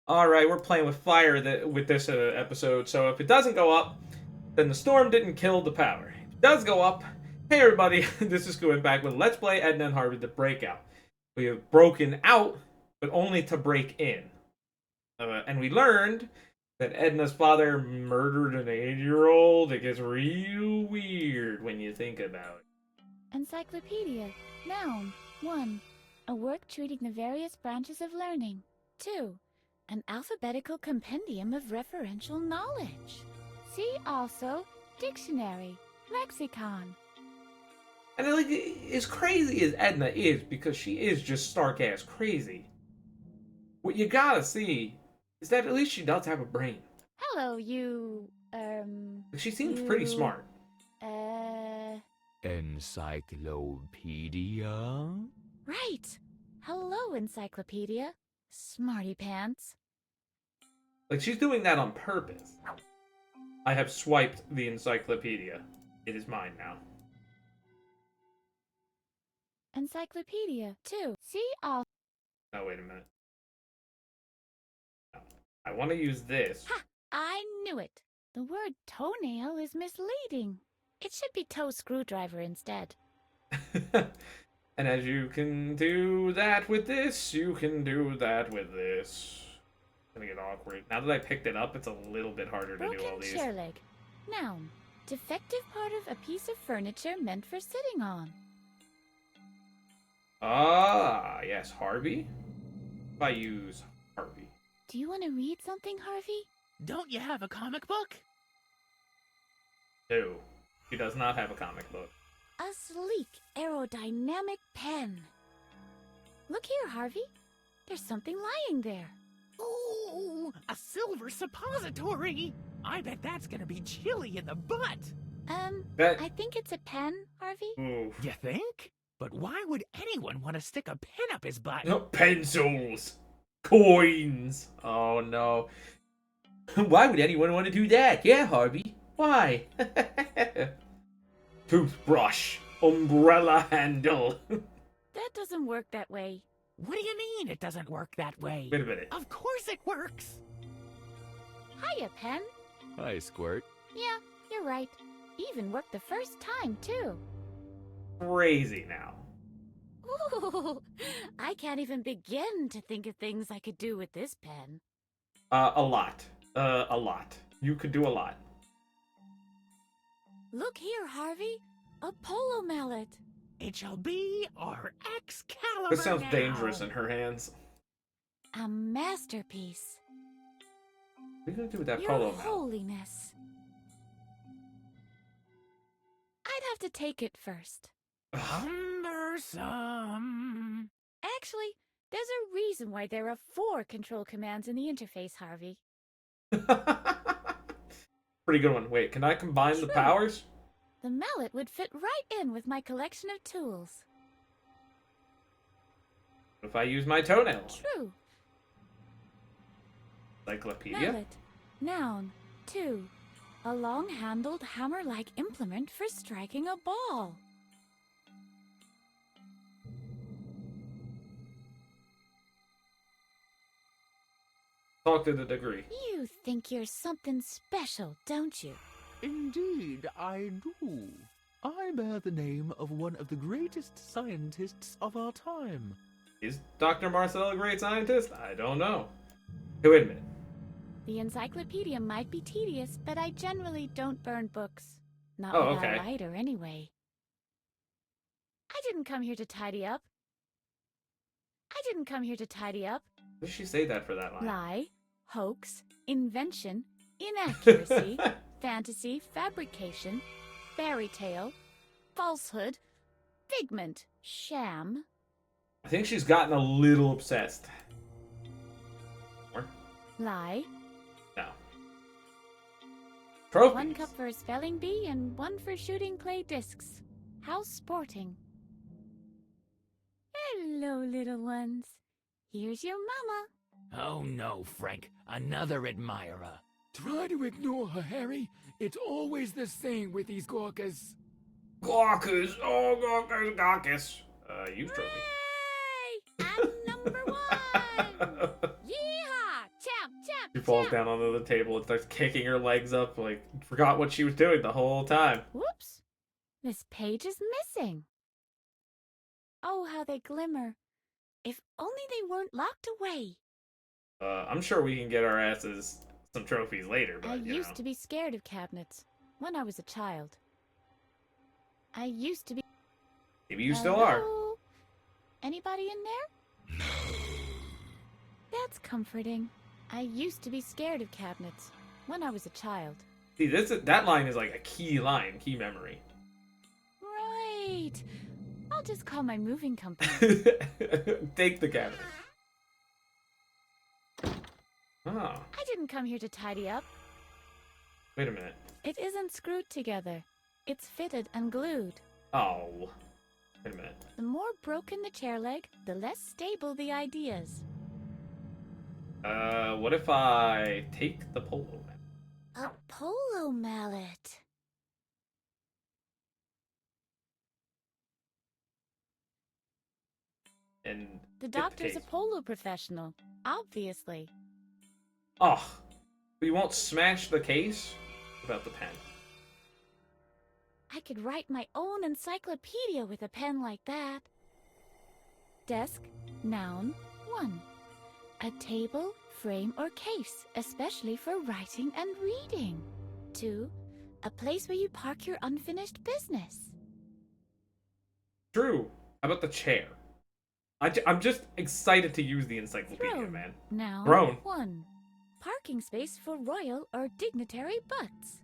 Alright, we're playing with fire with this episode, so if it doesn't go up, then the storm didn't kill the power. If it does go up, hey everybody, this is Kuuimpact with Let's Play Edna and Harvey the Breakout. We have broken out, but only to break in. And we learned that Edna's father murdered an 8-year-old. It gets real weird when you think about it. Encyclopedia. Noun. 1. A work treating the various branches of learning. 2. An alphabetical compendium of referential knowledge. See also dictionary, lexicon. And like, as crazy as Edna is, because she is just stark-ass crazy, what you gotta see is that at least she does have a brain. Hello, you, She seems pretty smart. Encyclopedia? Right. Hello, Encyclopedia. Smarty pants. Like, she's doing that on purpose. I have swiped the encyclopedia. It is mine now. Encyclopedia. 2. See all. Oh, wait a minute. No. I want to use this. Ha! I knew it. The word toenail is misleading. It should be toe screwdriver instead. And as you can do that with this, you can do that with this. It's gonna get awkward. Now that I picked it up, it's a little bit harder to do all Broken these. chair leg. Noun. Defective part of a piece of furniture meant for sitting on. Ah, yes, Harvey. If I use Harvey. Do you want to read something, Harvey? Don't you have a comic book? No, he does not have a comic book. A sleek, aerodynamic pen. Look here, Harvey. There's something lying there. Ooh, a silver suppository! I bet that's gonna be chilly in the butt! That. I think it's a pen, Harvey. Ooh. You think? But why would anyone want to stick a pen up his butt? No, pencils, coins. Oh no. Why would anyone want to do that? Yeah, Harvey. Why? Toothbrush, umbrella handle. That doesn't work that way. What do you mean it doesn't work that way? Wait a minute. Of course it works! Hiya, pen. Hi, Squirt. Yeah, you're right. Even worked the first time, too. Crazy now. Ooh, I can't even begin to think of things I could do with this pen. A lot. A lot. You could do a lot. Look here, Harvey. A polo mallet. It shall be our Excalibur This sounds now. dangerous in her hands. A masterpiece. What are you gonna do with that Your polo mallet? holiness. I'd have to take it first. Cumbersome. Actually, there's a reason why there are 4 control commands in the interface, Harvey. Pretty good one. Wait, can I combine the True. powers? The mallet would fit right in with my collection of tools. If I use my toenails? True. Encyclopedia? Mallet. Noun. 2. A long-handled hammer-like implement for striking a ball. Talk to the degree. You think you're something special, don't you? Indeed, I do. I bear the name of one of the greatest scientists of our time. Is Dr. Marcel a great scientist? I don't know. Hey, wait a minute. The encyclopedia might be tedious, but I generally don't burn books. Not Oh, without okay. a lighter, anyway. I didn't come here to tidy up. I didn't come here to tidy up. Why did she say that for that line? Lie, hoax, invention, inaccuracy, fantasy, fabrication, fairy tale, falsehood, figment, sham. I think she's gotten a little obsessed. Or? Lie, No. Trophies. 1 cup for a spelling bee and 1 for shooting clay discs. How sporting. Hello, little ones. Here's your mama. Oh no, Frank. Another admirer. Try to ignore her, Harry. It's always the same with these Gawkers. Gawkers. Oh, Gawkers, Gawkers. Use trophy. Hey! I'm number 1! Yeehaw! Ciao! She falls down onto the table and starts kicking her legs up, like, forgot what she was doing the whole time. Whoops! This page is missing. Oh, how they glimmer. If only they weren't locked away. I'm sure we can get our asses some trophies later, but, I you used know. to be scared of cabinets when I was a child. I used to be... Maybe you still are. Hello? Anybody in there? No. That's comforting. I used to be scared of cabinets when I was a child. See, that line is like a key line, key memory. Right. I'll just call my moving company. Take the cabinet. Oh, I didn't come here to tidy up. wait a minute. It isn't screwed together. It's fitted and glued. Oh, wait a minute. The more broken the chair leg, the less stable the ideas. What if I take the polo mallet? A polo mallet. And The hit doctor's a case? polo professional, obviously. Oh, we won't smash the case without the pen. I could write my own encyclopedia with a pen like that. Desk, noun, 1. A table, frame, or case, especially for writing and reading. 2. A place where you park your unfinished business. True. How about the chair? I'm just excited to use the encyclopedia, Throne, man. noun, Throne. 1. Parking space for royal or dignitary butts.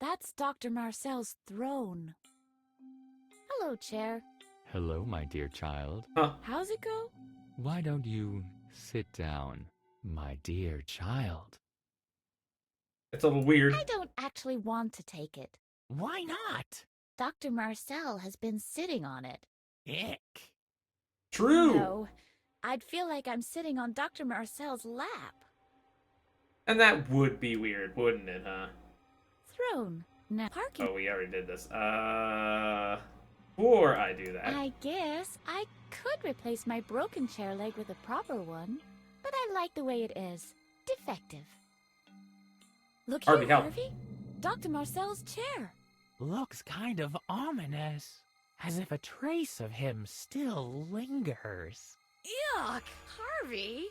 That's Dr. Marcel's throne. Hello, chair. Hello, my dear child. Huh. How's it go? Why don't you sit down, my dear child? It's a little weird. I don't actually want to take it. Why not? Dr. Marcel has been sitting on it. Ick. True. No, I'd feel like I'm sitting on Dr. Marcel's lap. And that would be weird, wouldn't it, huh? Throne. Now, parking. Oh, we already did this. Before I do that. I guess I could replace my broken chair leg with a proper one, but I like the way it is. Defective. Look Harvey, here, help. Harvey. Dr. Marcel's chair. Looks kind of ominous. As if a trace of him still lingers. Yuck, Harvey.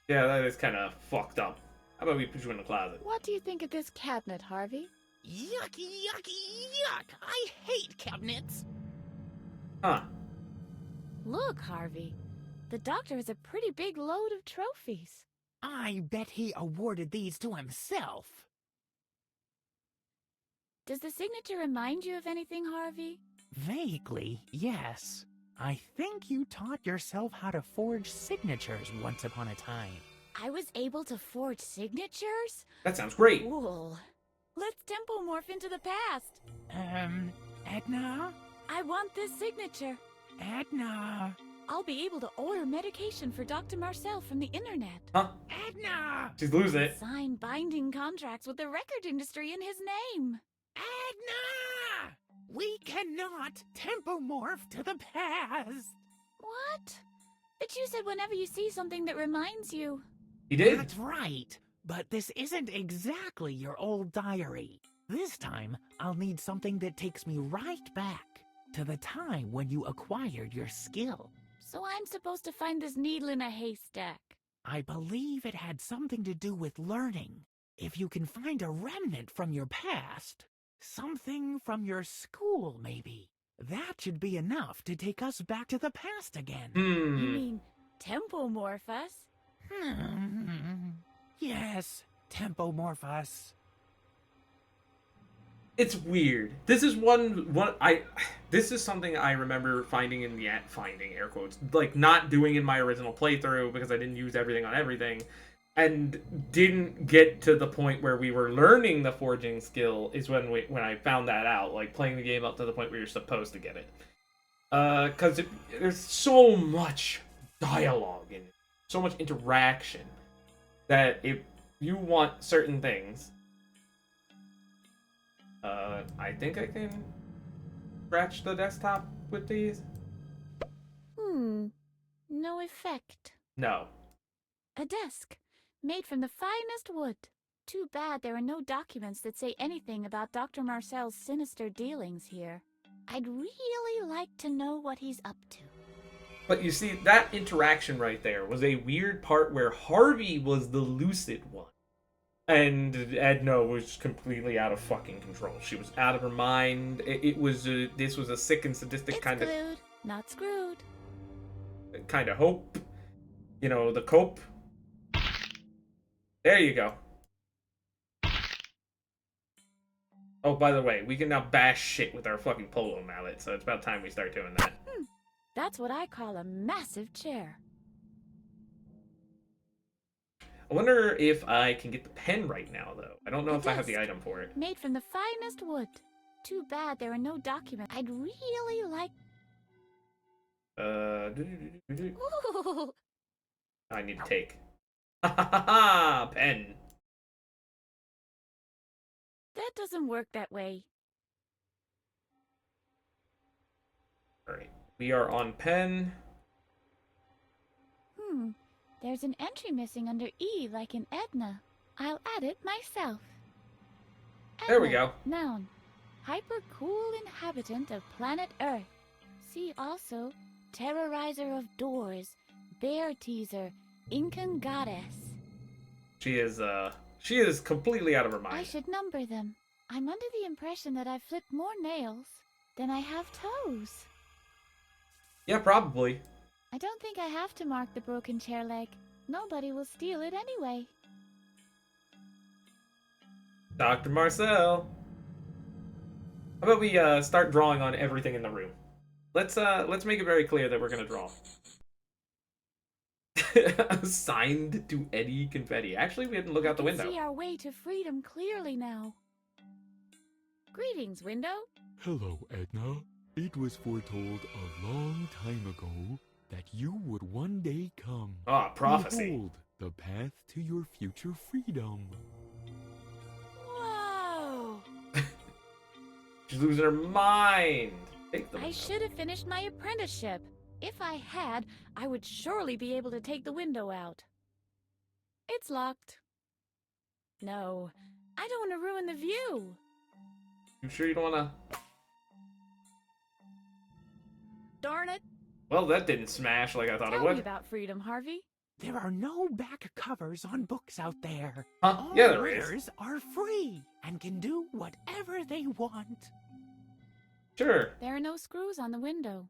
Yeah, that is kind of fucked up. How about we put you in the closet? What do you think of this cabinet, Harvey? Yucky, yucky, yuck! I hate cabinets! Huh. Look, Harvey. The doctor has a pretty big load of trophies. I bet he awarded these to himself. Does the signature remind you of anything, Harvey? Vaguely, yes. I think you taught yourself how to forge signatures once upon a time. I was able to forge signatures? That sounds great. Cool. Let's tempomorph into the past. Edna? I want this signature. Edna? I'll be able to order medication for Dr. Marcel from the internet. Huh? Edna! She's losing it. Sign binding contracts with the record industry in his name. Edna! We cannot tempomorph to the past! What? But you said whenever you see something that reminds you. He did. That's right. But this isn't exactly your old diary. This time, I'll need something that takes me right back to the time when you acquired your skill. So I'm supposed to find this needle in a haystack. I believe it had something to do with learning. If you can find a remnant from your past, something from your school maybe, that should be enough to take us back to the past again. You Hmm. mean tempomorph us? Yes, tempomorph us. It's weird. This is this is something I remember finding finding air quotes, like not doing in my original playthrough because I didn't use everything on everything, and didn't get to the point where we were learning the forging skill is when I found that out, like playing the game up to the point where you're supposed to get it. Because there's so much dialogue and so much interaction that if you want certain things, I think I can scratch the desktop with these. No effect. No. A desk, made from the finest wood. Too bad there are no documents that say anything about Dr. Marcel's sinister dealings here. I'd really like to know what he's up to. But you see, that interaction right there was a weird part where Harvey was the lucid one. And Edna was completely out of fucking control. She was out of her mind. This was a sick and sadistic It's kind glued, not screwed. of hope. You know, the cope. There you go. Oh, by the way, we can now bash shit with our fucking polo mallet, so it's about time we start doing that. That's what I call a massive chair. I wonder if I can get the pen right now, though. I don't know A if I have the desk, item for it. made from the finest wood. Too bad there are no documents. I'd really like... Ooh, I need to take. Ha ha ha ha! Pen. that doesn't work that way. Alright. We are on pen. There's an entry missing under E like in Edna. I'll add it myself. There we Edna, go. Noun. Hyper-cool inhabitant of planet Earth. See also, terrorizer of doors, bear teaser, Incan goddess. She is completely out of her I mind. should number them. I'm under the impression that I've flipped more nails than I have toes. Yeah, probably. I don't think I have to mark the broken chair leg. Nobody will steal it anyway. Dr. Marcel. How about we start drawing on everything in the room? Let's make it very clear that we're gonna draw. Signed to Eddie Confetti. Actually, we didn't look out the I can window. see our way to freedom clearly now. Greetings, window. Hello, Edna. It was foretold a long time ago that you would one day come. Ah, prophecy. Behold, the path to your future freedom. Whoa! She's losing her mind. Take the I window. should have finished my apprenticeship. If I had, I would surely be able to take the window out. It's locked. No, I don't want to ruin the view. You sure you don't wanna? Darn it. Well, that didn't smash like I thought it Tell me would. about freedom, Harvey. There are no back covers on books out there. Huh? All Yeah, there is. readers are free and can do whatever they want. Sure. There are no screws on the window.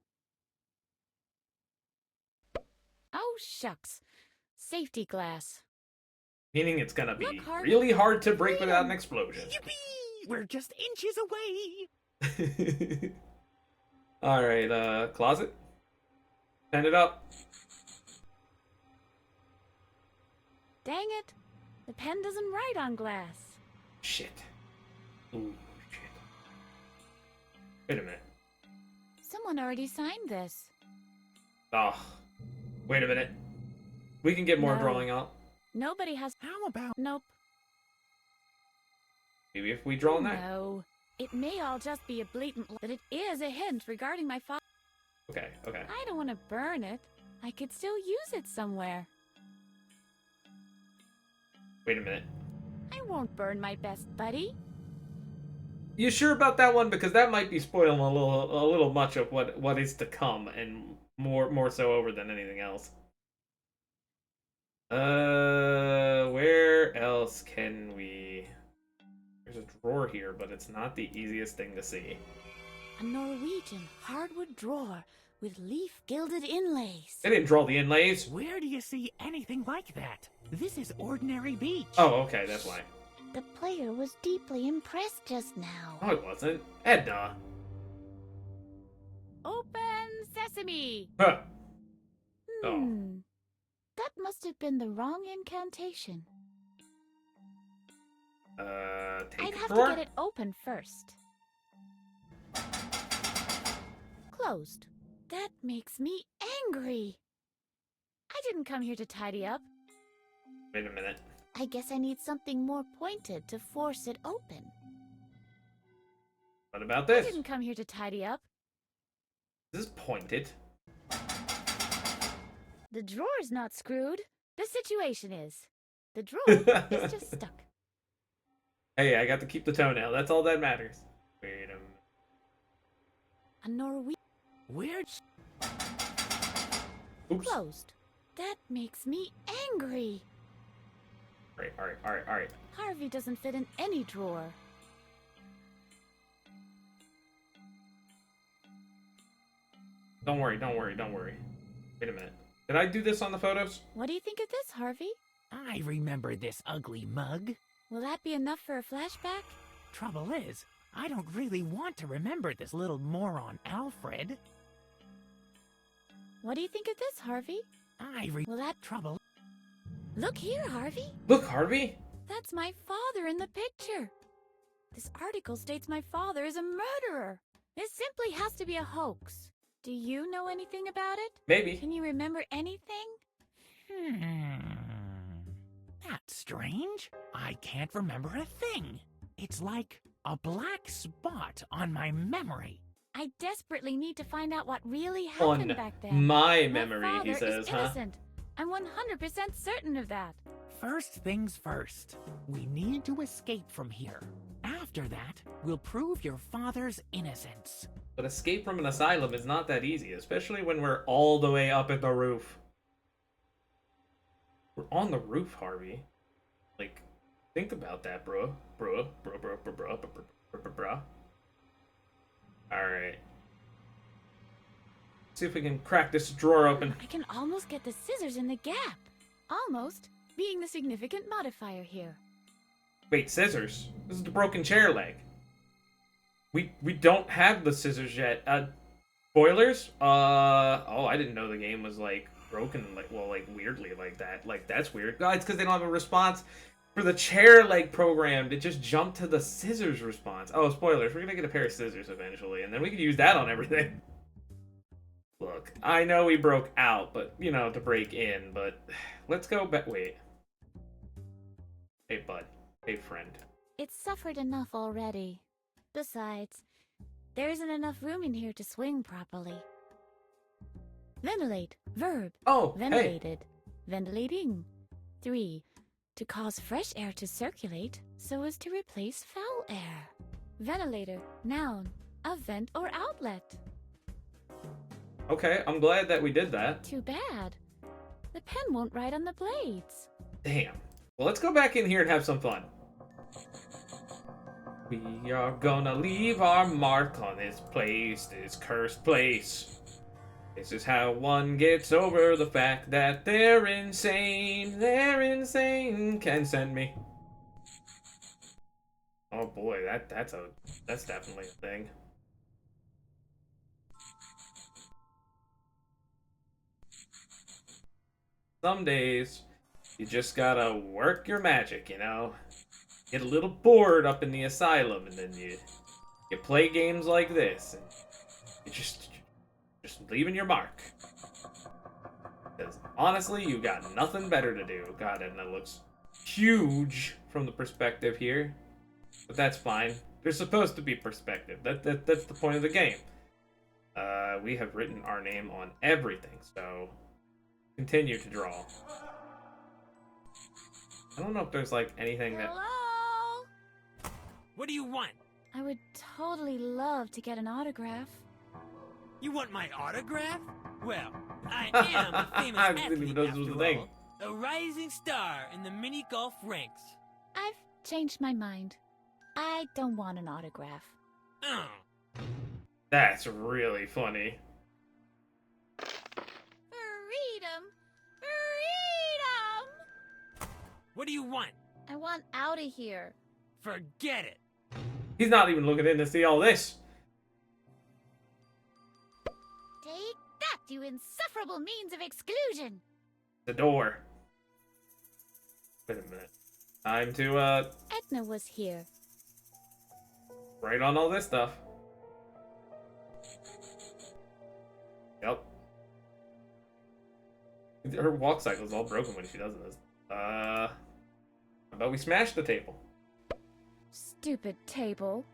Oh, shucks. Safety glass. Meaning it's gonna be Look, Harvey. really hard to break without an Freedom. explosion. Yippee! We're just inches away. Alright, closet. Pen it up. Dang it. The pen doesn't write on glass. Shit. Ooh, shit. Wait a minute. Someone already signed this. Oh. Wait a minute. We can get more No. drawing out. Nobody has... How about Nope. Maybe if we draw on that. No. It may all just be a blatant lie, but it is a hint regarding my father. Okay, okay. I don't want to burn it. I could still use it somewhere. Wait a minute. I won't burn my best buddy. You sure about that one? Because that might be spoiling a little much of what is to come, and more so over than anything else. Where else can we? There's a drawer here, but it's not the easiest thing to see. A Norwegian hardwood drawer with leaf gilded inlays. I didn't draw the inlays. where do you see anything like that? This is ordinary beach. Oh, okay, that's why. The player was deeply impressed just now. Oh, it wasn't. Edna. Open sesame! Huh. Oh. That must have been the wrong incantation. Take I'd the have drawer. to get it open first. Closed. That makes me angry. I didn't come here to tidy up. Wait a minute. I guess I need something more pointed to force it open. What about I this? didn't come here to tidy up. This is pointed. The drawer's not screwed. The situation is. The drawer is just stuck. Hey, I got to keep the toenail. That's all that matters. Wait a minute. A Norwegian Weird. Oops. closed. That makes me angry. Alright. Harvey doesn't fit in any drawer. Don't worry. Wait a minute. Did I do this on the photos? What do you think of this, Harvey? I remember this ugly mug. Will that be enough for a flashback? Trouble is, I don't really want to remember this little moron Alfred. What do you think of this, Harvey? Will that trouble? Look here, Harvey. Look, Harvey! That's my father in the picture. This article states my father is a murderer. This simply has to be a hoax. Do you know anything about it? Maybe. Can you remember anything? That's strange. I can't remember a thing. It's like a black spot on my memory. I desperately need to find out what really happened On back then. my My memory, he father says, is huh? innocent. I'm 100% certain of that. First things first, we need to escape from here. After that, we'll prove your father's innocence. But escape from an asylum is not that easy, especially when we're all the way up at the roof. We're on the roof, Harvey. Like, think about that, bro. Alright. See if we can crack this drawer open. I can almost get the scissors in the gap. Almost being the significant modifier here. Wait, scissors? This is the broken chair leg. We don't have the scissors yet. Spoilers? Oh, I didn't know the game was, like, broken, like, well, like, weirdly like that. Like, that's weird. It's because they don't have a response for the chair leg program. It just jumped to the scissors response. Oh, spoilers. We're gonna get a pair of scissors eventually, and then we can use that on everything. Look, I know we broke out, but, you know, to break in, but let's go back. Wait. Hey, bud. Hey, friend. It's suffered enough already. Besides, there isn't enough room in here to swing properly. Ventilate. Verb. Oh, hey. Ventilated. Ventilating. 3. To cause fresh air to circulate so as to replace foul air. Ventilator. Noun. A vent or outlet. Okay, I'm glad that we did that. Too bad. The pen won't write on the blades. Damn. Well, let's go back in here and have some fun. We are gonna leave our mark on this place, this cursed place. This is how one gets over the fact that they're insane. They're insane. Can send me. Oh boy, that's definitely a thing. Some days, you just gotta work your magic, you know? Get a little bored up in the asylum, and then you play games like this, and you just leaving your mark. Because honestly, you got nothing better to do. God, Edna looks huge from the perspective here, but that's fine. There's supposed to be perspective. That's the point of the game. We have written our name on everything, so continue to draw. I don't know if there's like anything that. Hello? What do you want? I would totally love to get an autograph. You want my autograph? Well, I am a famous I didn't even athlete know this was a after thing. all. A rising star in the mini golf ranks. I've changed my mind. I don't want an autograph. Oh. That's really funny. Freedom! Freedom! What do you want? I want out of here. Forget it. He's not even looking in to see all this. Take that, you insufferable means of exclusion! The door. Wait a minute. Time to, Edna was here. write on all this stuff. Yep. Her walk cycle's all broken when she does this. How about we smash the table? Stupid table.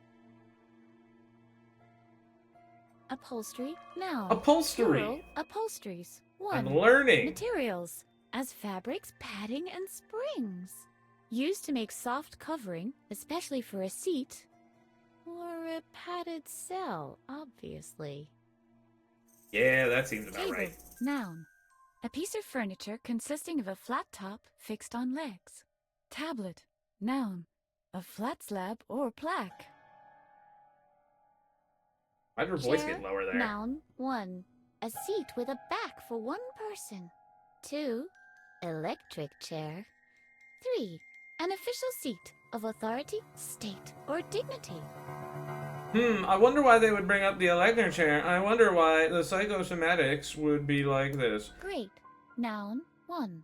Upholstery, noun. Upholstery. Plural, upholsteries. 1. I'm learning. Materials, as fabrics, padding, and springs. Used to make soft covering, especially for a seat. Or a padded cell, obviously. Yeah, that seems about Table, right. noun. A piece of furniture consisting of a flat top fixed on legs. Tablet, noun. A flat slab or plaque. Why did her voice Chair, get lower there? noun. 1. A seat with a back for one person. 2. Electric chair. 3. An official seat of authority, state, or dignity. I wonder why they would bring up the electric chair. I wonder why the psychosomatics would be like this. Grate, noun. 1.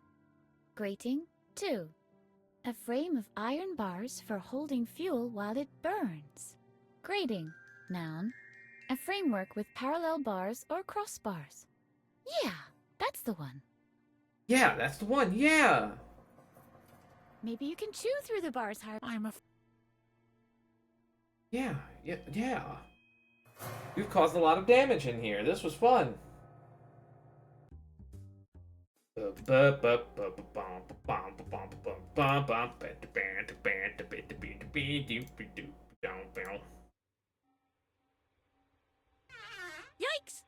Grating. 2. A frame of iron bars for holding fuel while it burns. Grating, noun. A framework with parallel bars or crossbars. Yeah, that's the one. Yeah, that's the one. Yeah. Maybe you can chew through the bars, Harvey. Yeah. We've caused a lot of damage in here. This was fun. Yikes!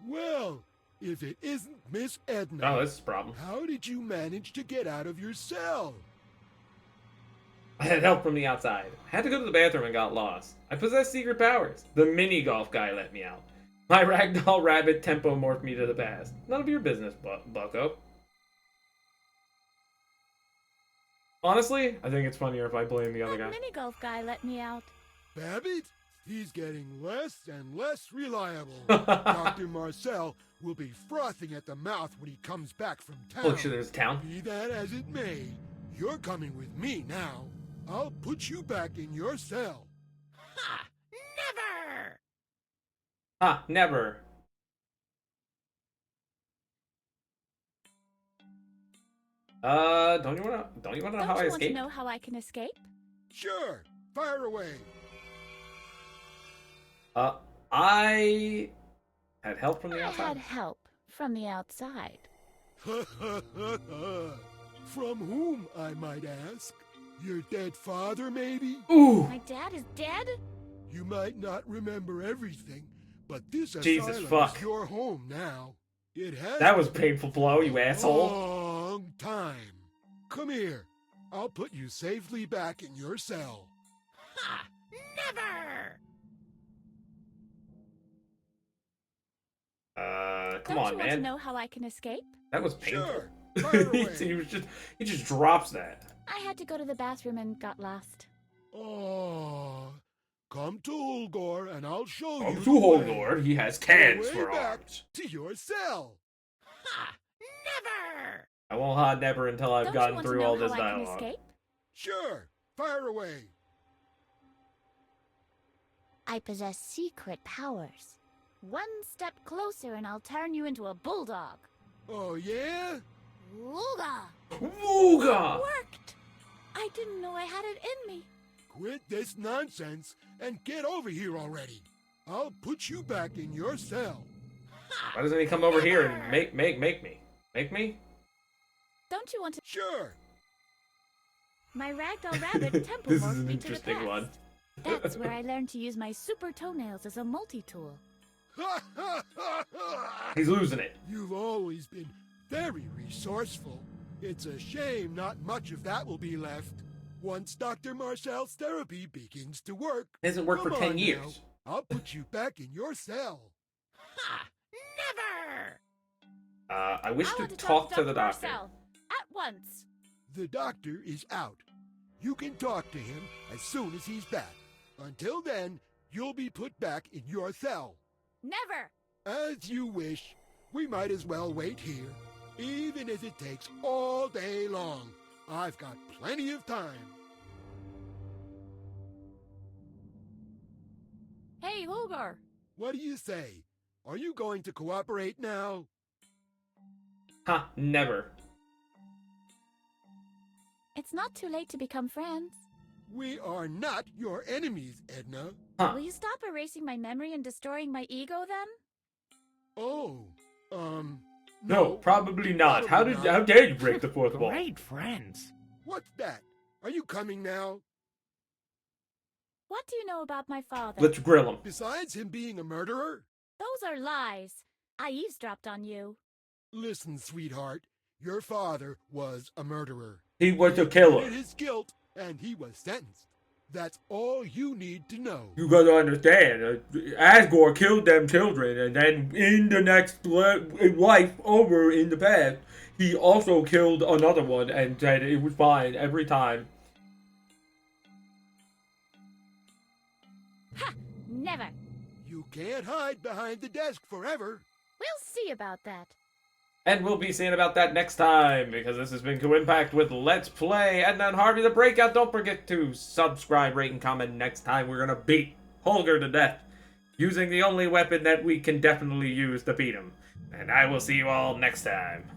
Well, if it isn't Miss Edna, Oh, this is a problem. how did you manage to get out of your cell? I had help from the outside. I had to go to the bathroom and got lost. I possess secret powers. The mini golf guy let me out. My ragdoll rabbit tempo morphed me to the past. None of your business, bucko. Honestly, I think it's funnier if I blame the other That guy. mini golf guy let me out. Babbitt? He's getting less and less reliable. Dr. Marcel will be frothing at the mouth when he comes back from town. Look, shit, there's a town. Be that as it may, you're coming with me now. I'll put you back in your cell. Ha! Never! Ah, never. Don't you wanna know Don't how I you want to escaped? know how I can escape? Sure, fire away. I had help from the I outside. had help from the outside. From whom, I might ask? Your dead father, maybe? Ooh, My dad is dead? You might not remember everything, but this Jesus asylum fuck. is your home now. It has that was a painful blow, you asshole. long time. Come here. I'll put you safely back in your cell. Ha! Never! Come Don't on, you want man. to know how I can escape? That was painful. Sure, fire away. he just drops that. I had to go to the bathroom and got lost. Oh, come to Ulgor and I'll show you Oh, the to way. Holdor, he has The cans way for back arms. to your cell. Ha! Never! I won't hot never until I've Don't you gotten want through to know all how this I can dialogue. escape? Sure, fire away. I possess secret powers. One step closer and I'll turn you into a bulldog. Oh, yeah? Ooga! Wooga! Worked! I didn't know I had it in me. Quit this nonsense and get over here already. I'll put you back in your cell. Why doesn't he come over here and make me? Make me? Don't you want to? Sure. My ragdoll rabbit temple This is morphed an me to the interesting past. one. That's where I learned to use my super toenails as a multi-tool. He's losing it. You've always been very resourceful. It's a shame not much of that will be left once Dr. Marcel's therapy begins to work. It hasn't worked for Come 10 on years. now. I'll put you back in your cell. Ha! Never! I wish I to want to talk to the Dr. doctor. Marcel. At once. The doctor is out. You can talk to him as soon as he's back. Until then, you'll be put back in your cell. Never! As you wish. We might as well wait here, even if it takes all day long. I've got plenty of time. Hey, Holgar! What do you say? Are you going to cooperate now? Ha, never. It's not too late to become friends. We are not your enemies, Edna. Huh. Will you stop erasing my memory and destroying my ego then? Oh, No, probably not. Probably not. How dare you break the fourth wall? Great friends. What's that? Are you coming now? What do you know about my father? Let's grill him. Besides him being a murderer? Those are lies. I eavesdropped on you. Listen, sweetheart. Your father was a murderer. He was a He killer. admitted his guilt, and he was sentenced. That's all you need to know. You gotta understand, Asgore killed them children, and then in the next life over in the past, he also killed another one and said it was fine every time. Ha! Never. You can't hide behind the desk forever. We'll see about that. And we'll be seeing about that next time, because this has been Kuuimpact with Let's Play Edna and Harvey the Breakout. Don't forget to subscribe, rate, and comment next time. We're gonna beat Holger to death, using the only weapon that we can definitely use to beat him. And I will see you all next time.